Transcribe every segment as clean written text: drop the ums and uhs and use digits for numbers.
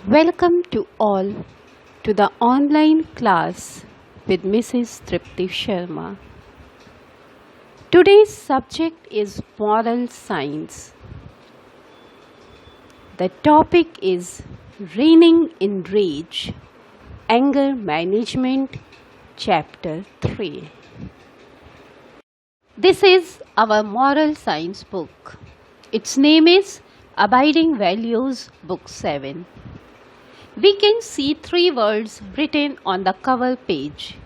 Welcome to all to the online class with Mrs. Tripti Sharma. Today's subject is moral science. The topic is reigning in rage, anger management, chapter 3. This is our moral science book. Its name is Abiding Values, Book 7. We can see 3 words written on the cover page: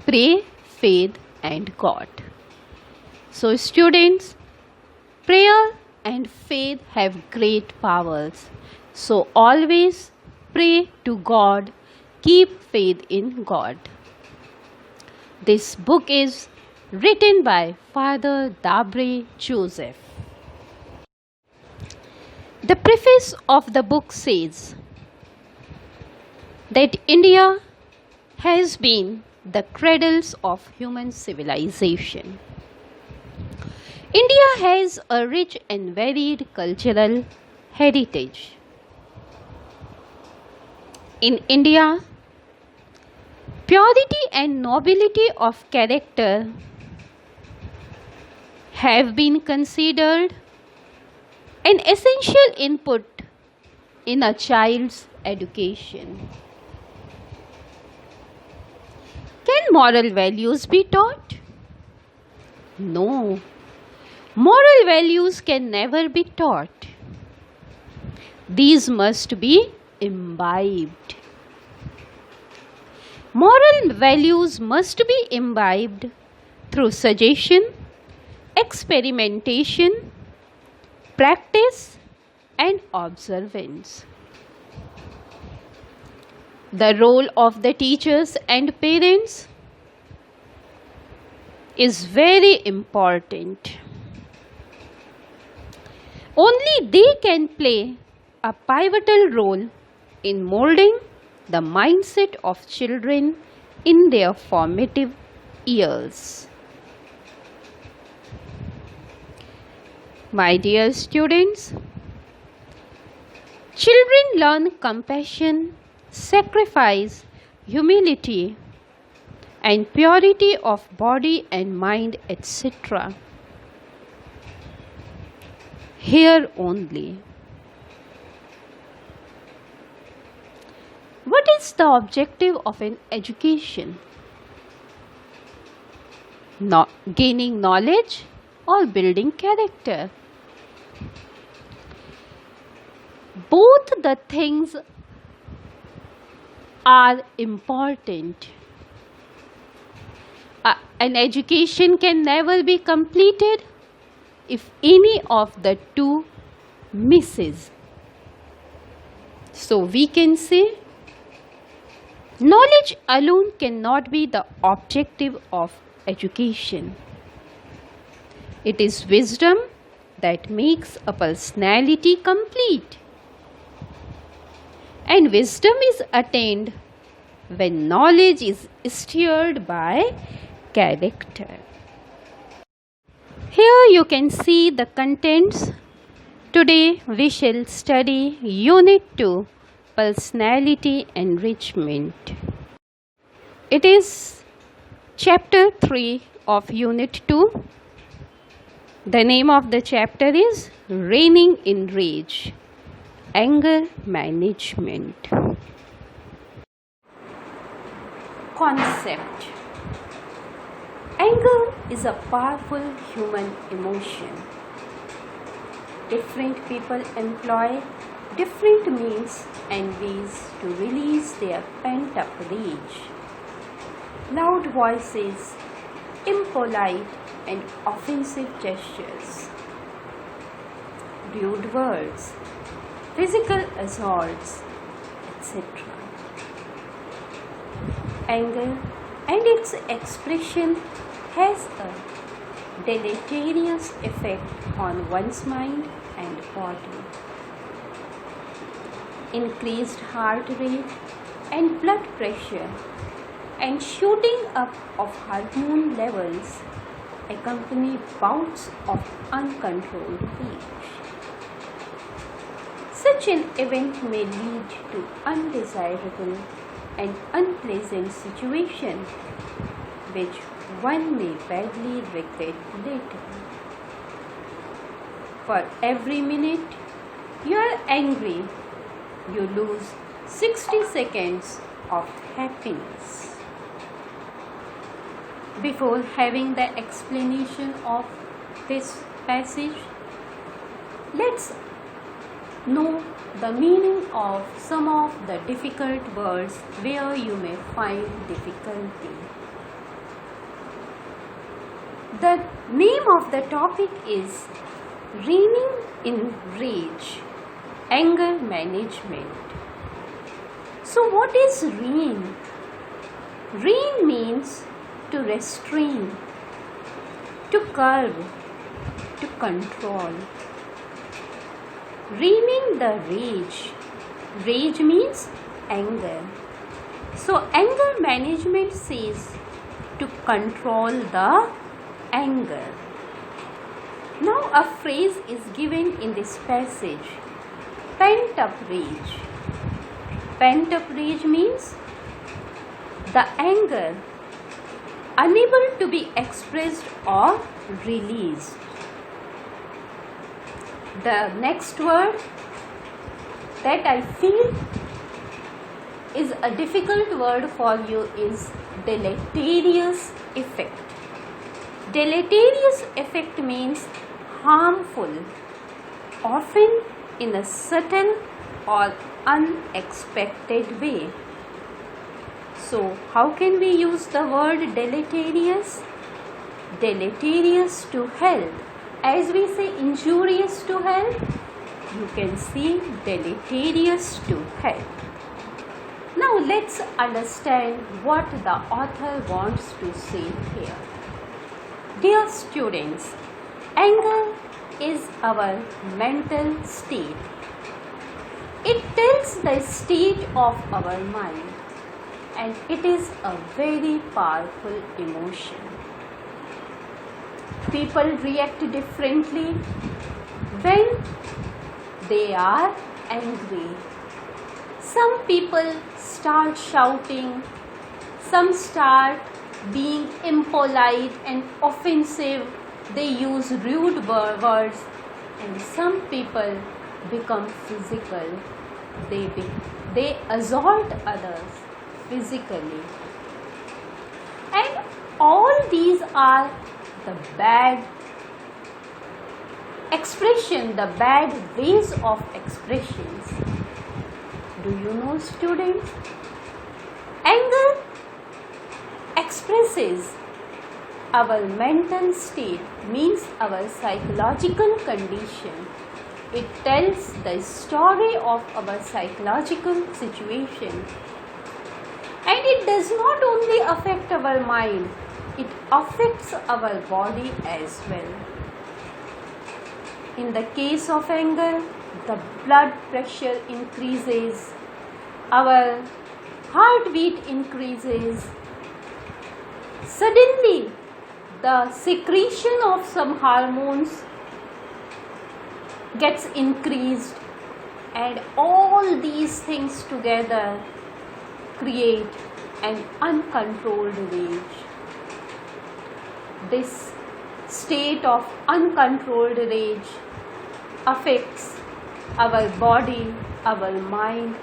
pray, faith and God. So students, prayer and faith have great powers. So always pray to God, keep faith in God. This book is written by Father Joseph. The preface of the book says that India has been the cradles of human civilization. India has a rich and varied cultural heritage. In India, purity and nobility of character have been considered an essential input in a child's education. Can moral values be taught? No. Moral values can never be taught. These must be imbibed. Moral values must be imbibed through suggestion, experimentation, practice, and observance. The role of the teachers and parents is very important. Only they can play a pivotal role in molding the mindset of children in their formative years. My dear students, children learn compassion, sacrifice, humility, and purity of body and mind, etc. Here only. What is the objective of an education? Not gaining knowledge or building character. Both the things are important. An education can never be completed if any of the two misses. So we can say knowledge alone cannot be the objective of education. It is wisdom that makes a personality complete. And wisdom is attained when knowledge is stirred by character. Here you can see the contents. Today we shall study Unit 2, Personality Enrichment. It is Chapter 3 of Unit 2. The name of the chapter is Reigning in Rage, Anger Management. Concept. Anger is a powerful human emotion. Different people employ different means and ways to release their pent-up rage. Loud voices, impolite and offensive gestures, rude words, physical assaults, etc. Anger and its expression has a deleterious effect on one's mind and body. Increased heart rate and blood pressure and shooting up of hormone levels accompany bouts of uncontrolled rage. Such an event may lead to undesirable and unpleasant situation, which one may badly regret later. For every minute you are angry, you lose 60 seconds of happiness. Before having the explanation of this passage, let's know the meaning of some of the difficult words where you may find difficulty. The name of the topic is Reigning in Rage, Anger Management. So what is reign? Reign means to restrain, to curb, to control. Reigning the rage. Rage means anger. So anger management says to control the anger. Now a phrase is given in this passage, pent up rage. Pent up rage means the anger unable to be expressed or released. The next word that I feel is a difficult word for you is deleterious effect. Deleterious effect means harmful, often in a subtle or unexpected way. So, how can we use the word deleterious? Deleterious to health. As we say injurious to health, you can see deleterious to health. Now let's understand what the author wants to say here. Dear students, anger is our mental state. It tells the state of our mind, and it is a very powerful emotion. People react differently when they are angry. Some people start shouting, some start being impolite and offensive, they use rude words, and some people become physical. They assault others physically. And all these are the bad expression, the bad ways of expressions. Do you know, students? Anger expresses our mental state, means our psychological condition. It tells the story of our psychological situation. And it does not only affect our mind, it affects our body as well. In the case of anger, the blood pressure increases, our heartbeat increases. Suddenly, the secretion of some hormones gets increased, and all these things together create an uncontrolled rage. This state of uncontrolled rage affects our body, our mind,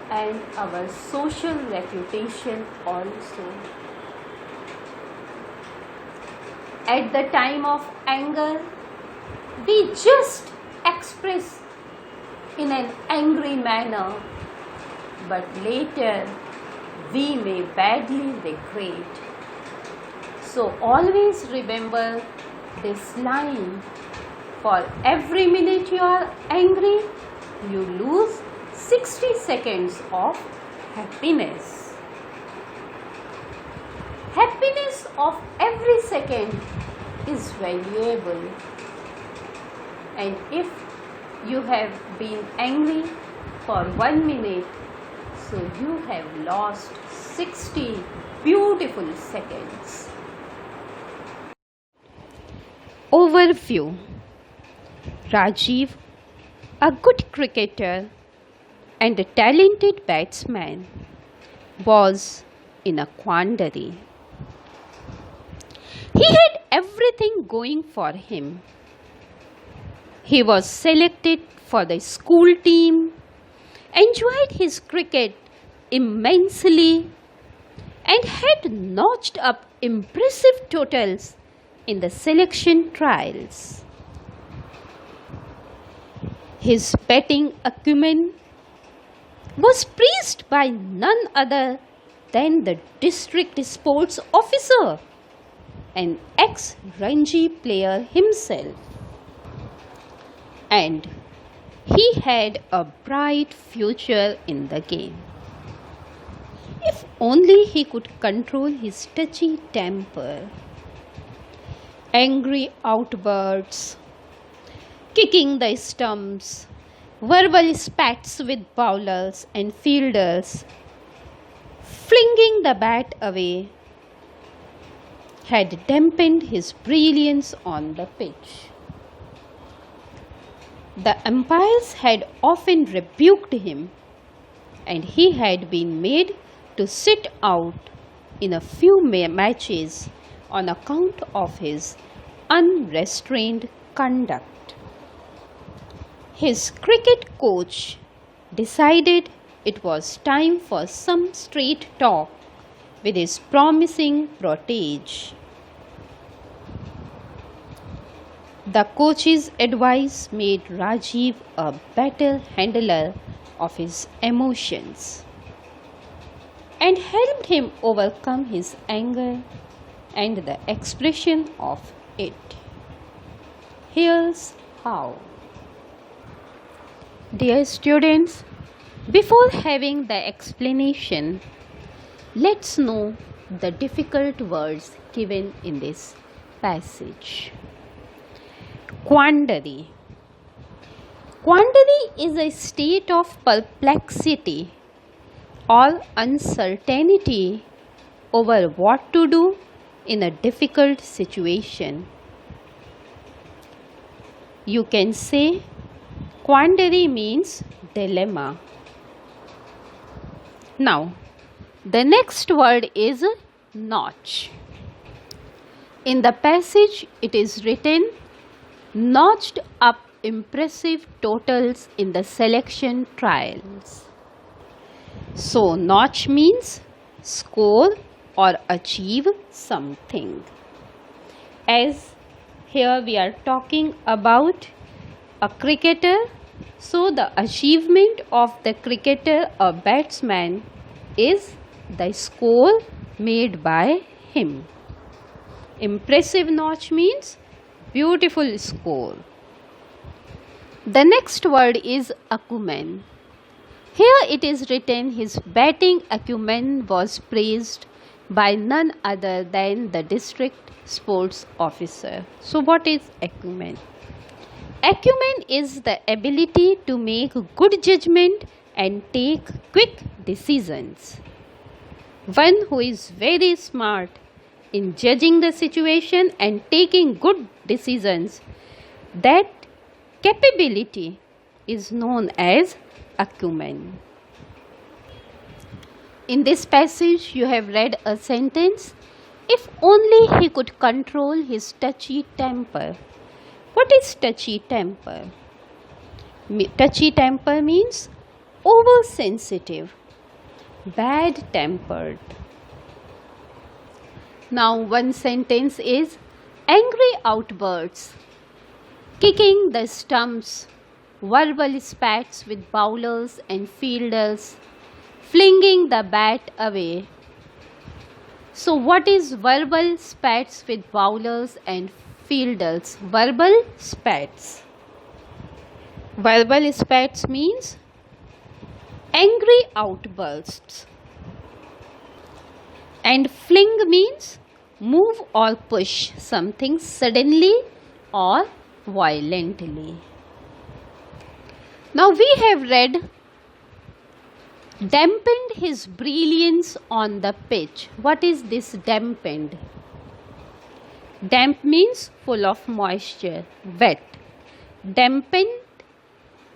and our social reputation also. At the time of anger, we just express in an angry manner, but later we may badly regret. So always remember this line: for every minute you are angry, you lose 60 seconds of happiness. Happiness of every second is valuable, and if you have been angry for 1 minute, so you have lost 60 beautiful seconds. Overview. Rajiv, a good cricketer, and the talented batsman was in a quandary. He had everything going for him. He was selected for the school team, enjoyed his cricket immensely, and had notched up impressive totals in the selection trials. His batting acumen was praised by none other than the district sports officer, an ex-Ranji player himself. And he had a bright future in the game. If only he could control his touchy temper. Angry outbursts, kicking the stumps, verbal spats with bowlers and fielders, flinging the bat away, had dampened his brilliance on the pitch. The umpires had often rebuked him, and he had been made to sit out in a few matches on account of his unrestrained conduct. His cricket coach decided it was time for some straight talk with his promising protege. The coach's advice made Rajiv a better handler of his emotions and helped him overcome his anger and the expression of it. Here's how. Dear students, before having the explanation, let's know the difficult words given in this passage. Quandary. Quandary is a state of perplexity or uncertainty over what to do in a difficult situation. You can say quandary means dilemma. Now, the next word is notch. In the passage, it is written, notched up impressive totals in the selection trials. So, notch means score or achieve something. As here we are talking about a cricketer, so the achievement of the cricketer or batsman is the score made by him. Impressive notch means beautiful score. The next word is acumen. Here it is written his batting acumen was praised by none other than the district sports officer. So what is acumen? Acumen is the ability to make good judgment and take quick decisions. One who is very smart in judging the situation and taking good decisions, that capability is known as acumen. In this passage, you have read a sentence, if only he could control his touchy temper. What is touchy temper? Touchy temper means oversensitive, bad-tempered. Now, one sentence is angry outbursts, kicking the stumps, verbal spats with bowlers and fielders, flinging the bat away. So, what is verbal spats with bowlers and fielders? Verbal spats. Verbal spats means angry outbursts. And fling means move or push something suddenly or violently. Now we have read dampened his brilliance on the pitch. What is this dampened? Damp means full of moisture, wet. Dampened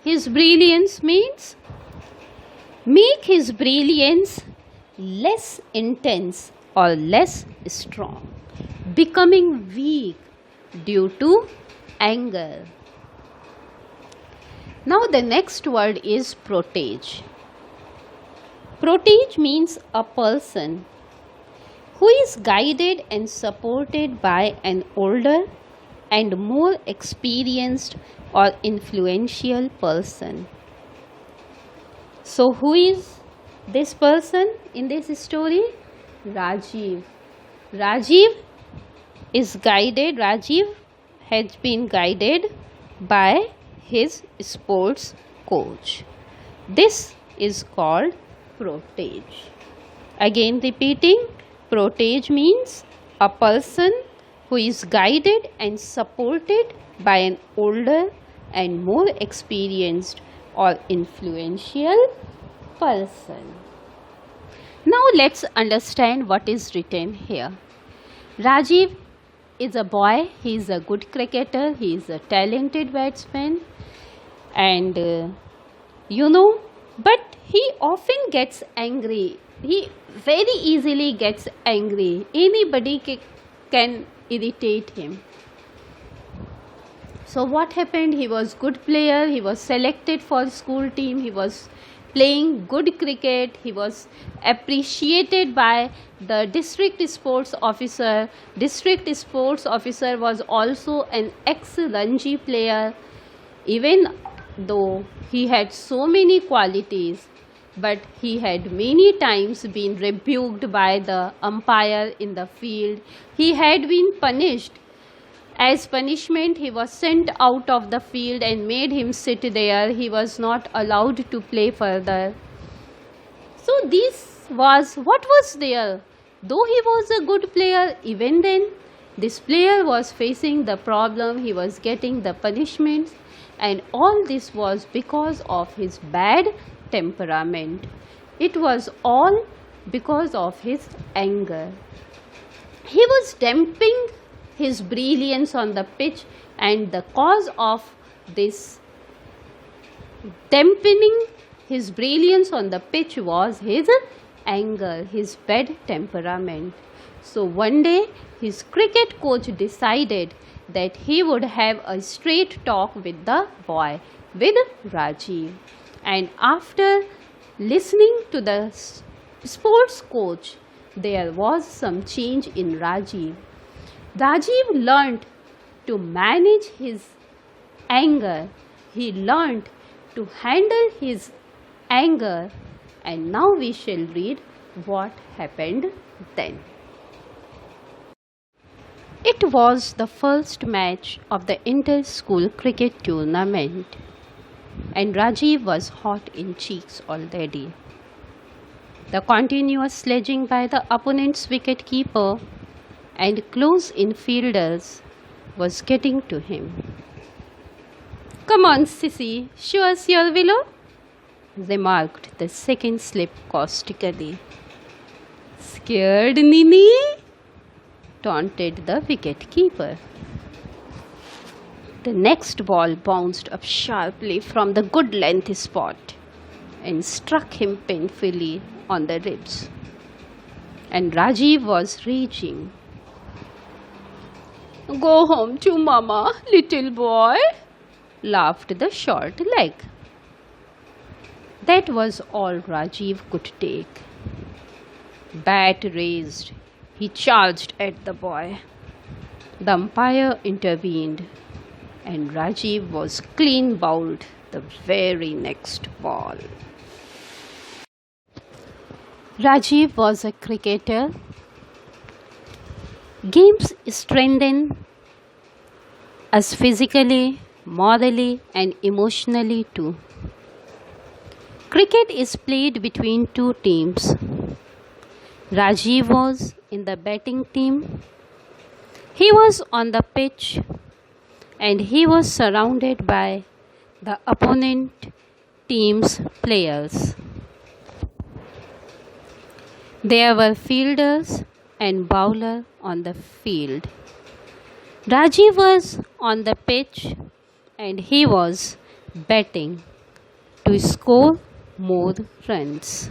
his brilliance means make his brilliance less intense or less strong, becoming weak due to anger. Now the next word is protege. Protege means a person who is guided and supported by an older and more experienced or influential person. So who is this person in this story? Rajiv. Rajiv has been guided by his sports coach. This is called protege. Again repeating, protege means a person who is guided and supported by an older and more experienced or influential person. Now let's understand what is written here. Rajiv is a boy, he is a good cricketer, he is a talented batsman, and but he often gets angry. He very easily gets angry. Anybody can irritate him. So what happened? He was good player, he was selected for school team, he was playing good cricket, he was appreciated by the district sports officer. District sports officer was also an ex-Ranji player. Even though he had so many qualities, but he had many times been rebuked by the umpire in the field. He had been punished. As punishment, he was sent out of the field and made him sit there. He was not allowed to play further. So this was what was there. Though he was a good player, even then this player was facing the problem. He was getting the punishments, and all this was because of his bad temperament. It was all because of his anger. He was damping his brilliance on the pitch, and the cause of this dampening his brilliance on the pitch was his anger, his bad temperament. So one day his cricket coach decided that he would have a straight talk with the boy, with Rajiv. And after listening to the sports coach, there was some change in Rajiv. Rajiv learned to manage his anger. He learned to handle his anger, and now we shall read what happened then. It was the first match of the inter-school cricket tournament, and Rajiv was hot in cheeks already. The continuous sledging by the opponent's wicket-keeper and close infielders was getting to him. "Come on, sissy, show us your willow," remarked the second slip caustically. "Scared, Nini?" taunted the wicket-keeper. The next ball bounced up sharply from the good length spot and struck him painfully on the ribs. And Rajiv was raging. "Go home to Mama, little boy," laughed the short leg. That was all Rajiv could take. Bat raised, he charged at the boy. The umpire intervened, and Rajiv was clean bowled the very next ball. Rajiv was a cricketer. Games strengthen us physically, morally, and emotionally too. Cricket is played between two teams. Rajiv was in the batting team. He was on the pitch, and he was surrounded by the opponent team's players. There were fielders and bowler on the field. Rajiv was on the pitch, and he was batting to score more runs.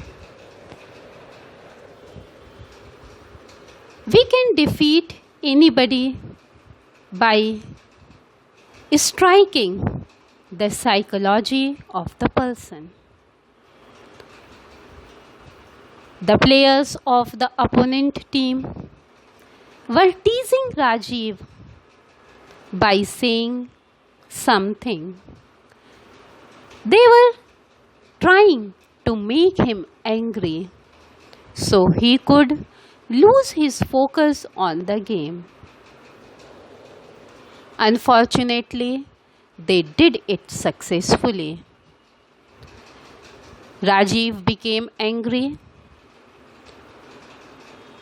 We can defeat anybody by striking the psychology of the person. The players of the opponent team were teasing Rajiv by saying something. They were trying to make him angry so he could lose his focus on the game. Unfortunately, they did it successfully. Rajiv became angry,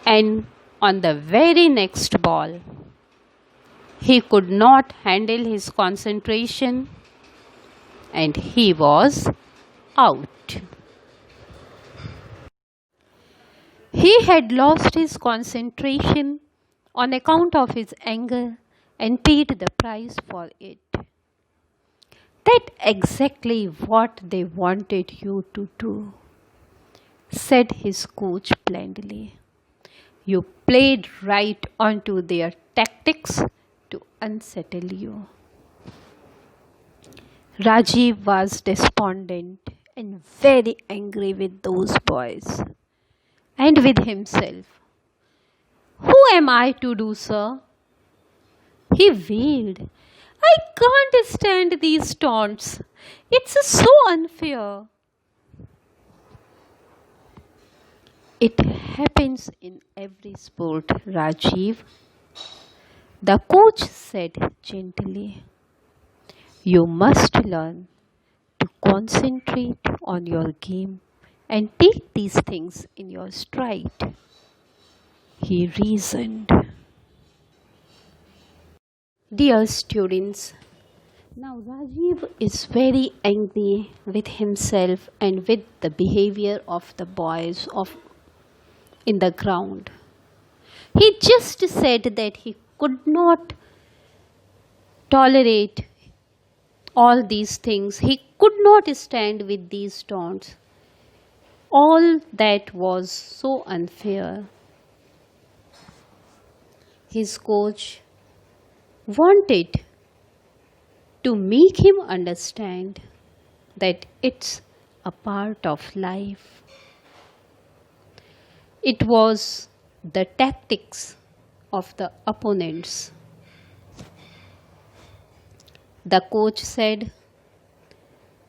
and on the very next ball, he could not handle his concentration and he was out. He had lost his concentration on account of his anger and paid the price for it. That's exactly what they wanted you to do, said his coach blandly. You played right onto their tactics to unsettle you. Rajiv was despondent and very angry with those boys and with himself. Who am I to do, sir? He wailed. I can't stand these taunts. It's so unfair. It happens in every sport, Rajiv, the coach said gently. You must learn to concentrate on your game and take these things in your stride. He reasoned. Dear students, now Rajiv is very angry with himself and with the behavior of the boys in the ground. He just said that he could not tolerate all these things. He could not stand with these taunts. All that was so unfair. His coach wanted to make him understand that it's a part of life. It was the tactics of the opponents. The coach said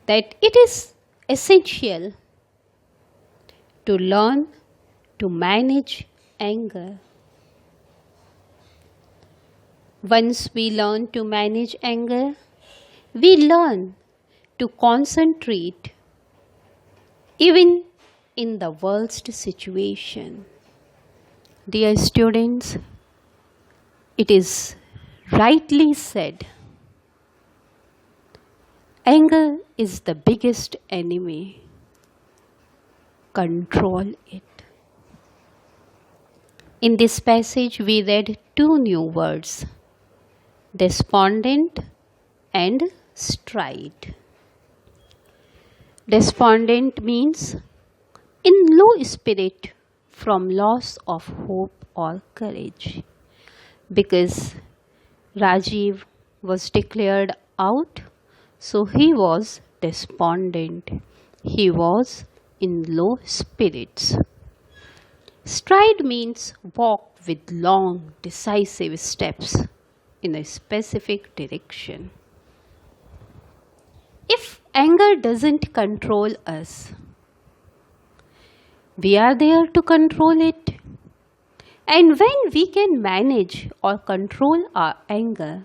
that it is essential to learn to manage anger. Once we learn to manage anger, we learn to concentrate even in the worst situation. Dear students, it is rightly said, anger is the biggest enemy. Control it. In this passage, we read two new words, despondent and stride. Despondent means in low spirit from loss of hope or courage, because Rajiv was declared out, so he was despondent. He was in low spirits. Stride means walk with long, decisive steps in a specific direction. If anger doesn't control us, we are there to control it. And when we can manage or control our anger,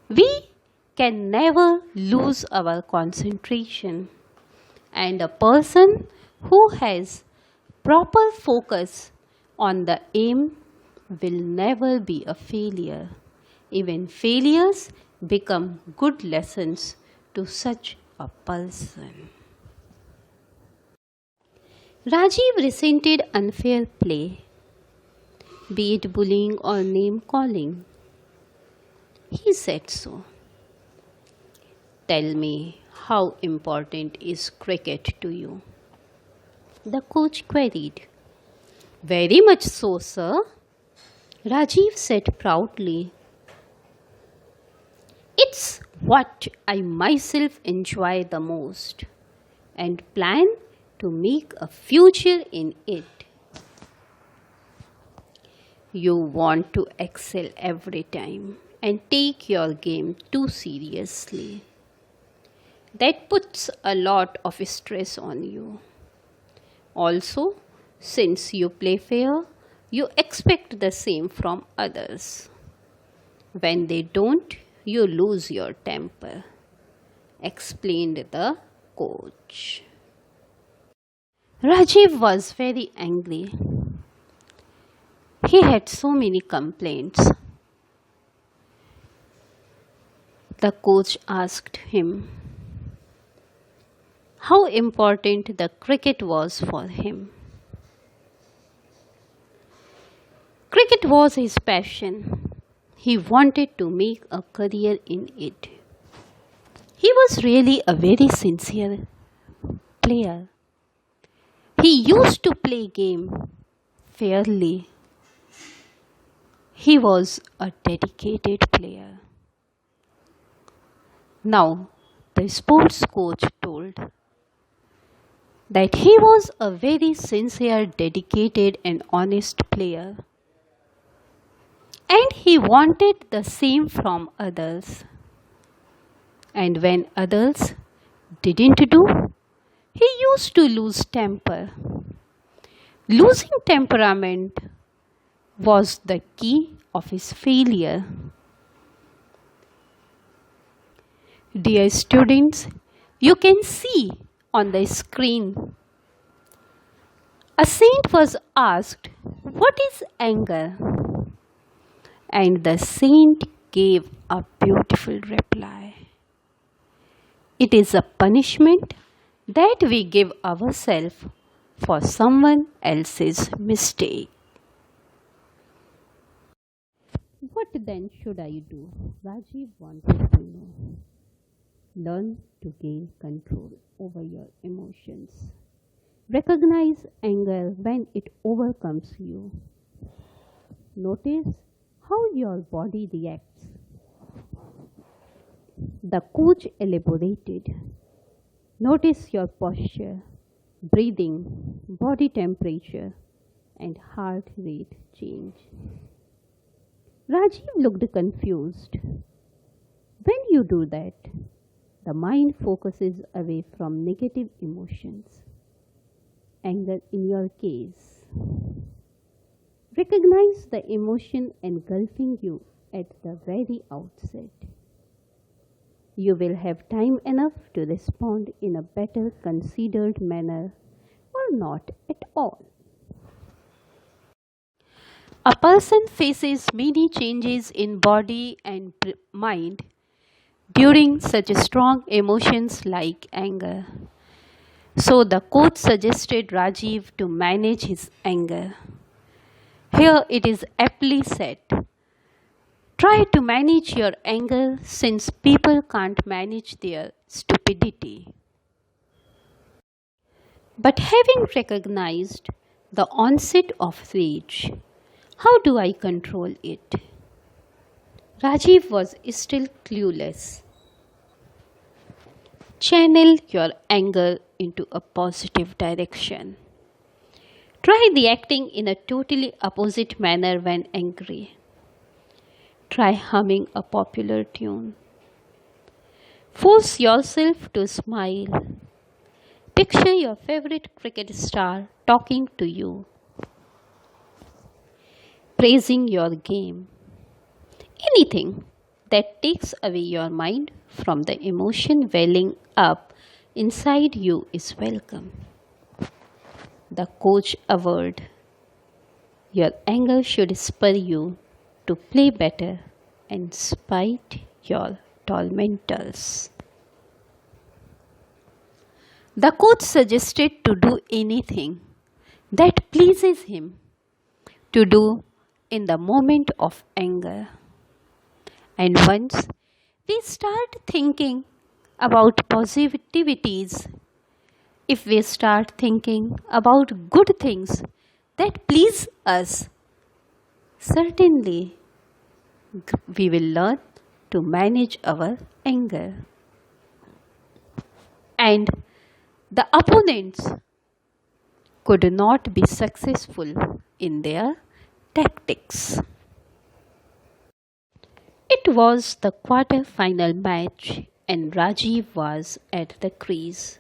we can never lose our concentration. And a person who has proper focus on the aim will never be a failure. Even failures become good lessons to such a person. Rajiv resented unfair play, be it bullying or name calling. He said so. Tell me, How important is cricket to you? The coach queried. Very much so, sir. Rajiv said proudly. It's what I myself enjoy the most and plan to make a future in it. You want to excel every time and take your game too seriously. That puts a lot of stress on you. Also, since you play fair, you expect the same from others. When they don't, you lose your temper, explained the coach. Rajiv was very angry. He had so many complaints. The coach asked him how important the cricket was for him. Cricket was his passion. He wanted to make a career in it. He was really a very sincere player. He used to play game fairly. He was a dedicated player. Now, the sports coach told that he was a very sincere, dedicated and honest player. And he wanted the same from others. And when others didn't do, he used to lose temper. Losing temperament was the key of his failure. Dear students, you can see on the screen a saint was asked, "What is anger?" And the saint gave a beautiful reply. It is a punishment that we give ourselves for someone else's mistake. What then should I do? Rajiv wanted to know. Learn to gain control over your emotions. Recognize anger when it overcomes you. Notice how your body reacts. The coach elaborated. Notice your posture, breathing, body temperature, and heart rate change. Rajiv looked confused. When you do that, the mind focuses away from negative emotions. Anger in your case. Recognize the emotion engulfing you at the very outset. You will have time enough to respond in a better considered manner or not at all. A person faces many changes in body and mind during such strong emotions like anger. So the coach suggested Rajiv to manage his anger. Here it is aptly said, try to manage your anger since people can't manage their stupidity. But having recognized the onset of rage, how do I control it? Rajiv was still clueless. Channel your anger into a positive direction. Try reacting in a totally opposite manner when angry. Try humming a popular tune. Force yourself to smile. Picture your favorite cricket star talking to you, praising your game. Anything that takes away your mind from the emotion welling up inside you is welcome. The coach averred, your anger should spur you to play better and spite your tormentors. The coach suggested to do anything that pleases him to do in the moment of anger. And once we start thinking about positivities, if we start thinking about good things that please us, certainly we will learn to manage our anger. And the opponents could not be successful in their tactics. It was the quarter final match, and Rajiv was at the crease.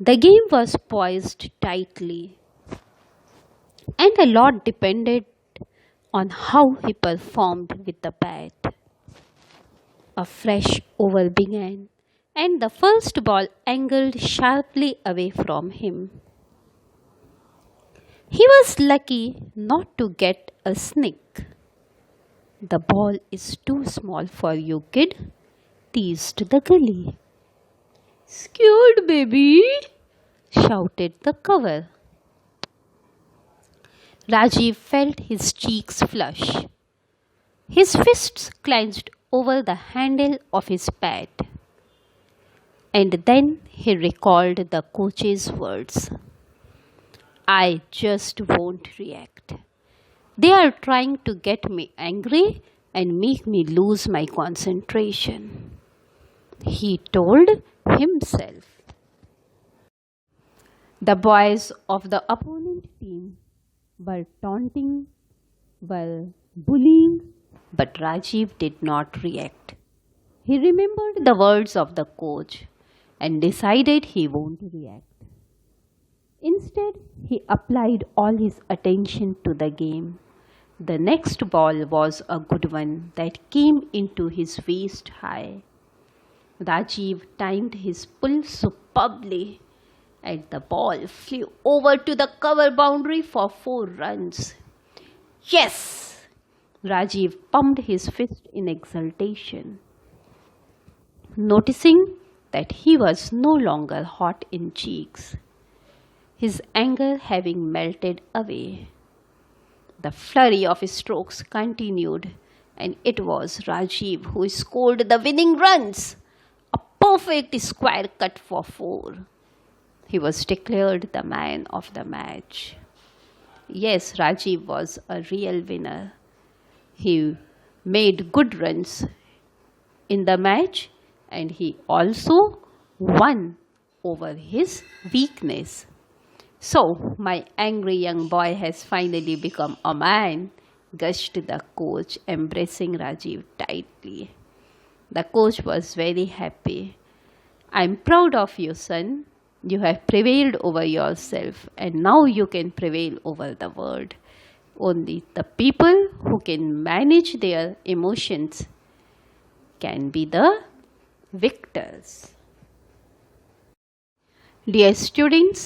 The game was poised tightly, and a lot depended on how he performed with the bat. A fresh over began, and the first ball angled sharply away from him. He was lucky not to get a snick. "The ball is too small for you, kid," teased the gully. "Scared, baby," shouted the cover. Rajiv felt his cheeks flush. His fists clenched over the handle of his bat. And then he recalled the coach's words. "I just won't react. They are trying to get me angry and make me lose my concentration," he told himself. The boys of the opponent team were taunting, were bullying, but Rajiv did not react. He remembered the words of the coach and decided he won't react. Instead, he applied all his attention to the game. The next ball was a good one that came into his waist high. Rajiv timed his pull superbly, and the ball flew over to the cover boundary for 4 runs. "Yes!" Rajiv pumped his fist in exultation, noticing that he was no longer hot in cheeks, his anger having melted away. The flurry of strokes continued, and it was Rajiv who scored the winning runs. A perfect square cut for 4. He was declared the man of the match. Yes, Rajiv was a real winner. He made good runs in the match, and he also won over his weakness. "So, my angry young boy has finally become a man," gushed the coach, embracing Rajiv tightly. The coach was very happy. "I'm proud of you, son. You have prevailed over yourself, and now you can prevail over the world. Only the people who can manage their emotions can be the victors." Dear students,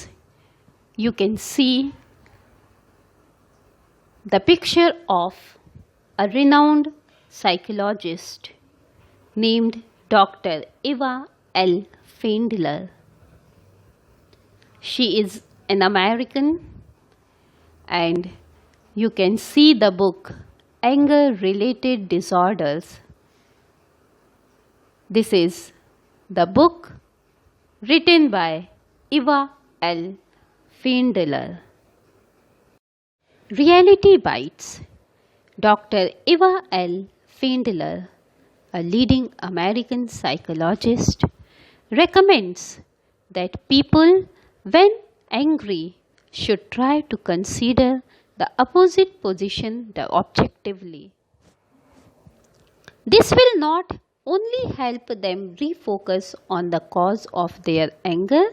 you can see the picture of a renowned psychologist named Dr. Eva L Findler. She is an American, and you can see the book Anger Related Disorders. This is the book written by Eva L Findler. Reality Bites. Dr. Eva L Findler, a leading American psychologist, recommends that people, when angry, should try to consider the opposite position objectively. This will not only help them refocus on the cause of their anger,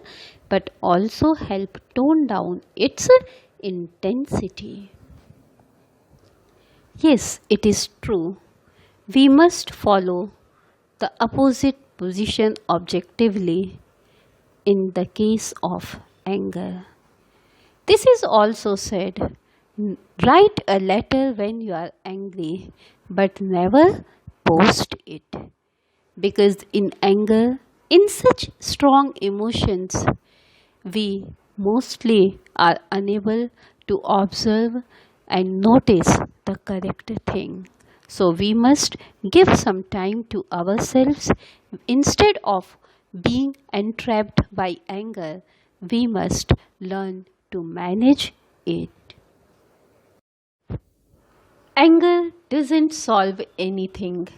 but also help tone down its intensity. Yes, it is true. We must follow the opposite position objectively in the case of anger. This is also said, write a letter when you are angry, but never post it. Because in anger, in such strong emotions, we mostly are unable to observe and notice the correct thing. So we must give some time to ourselves. Instead of being entrapped by anger, we must learn to manage it. Anger doesn't solve anything.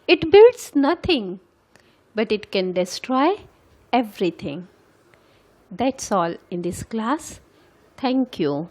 It builds nothing, but it can destroy everything. That's all in this class. Thank you.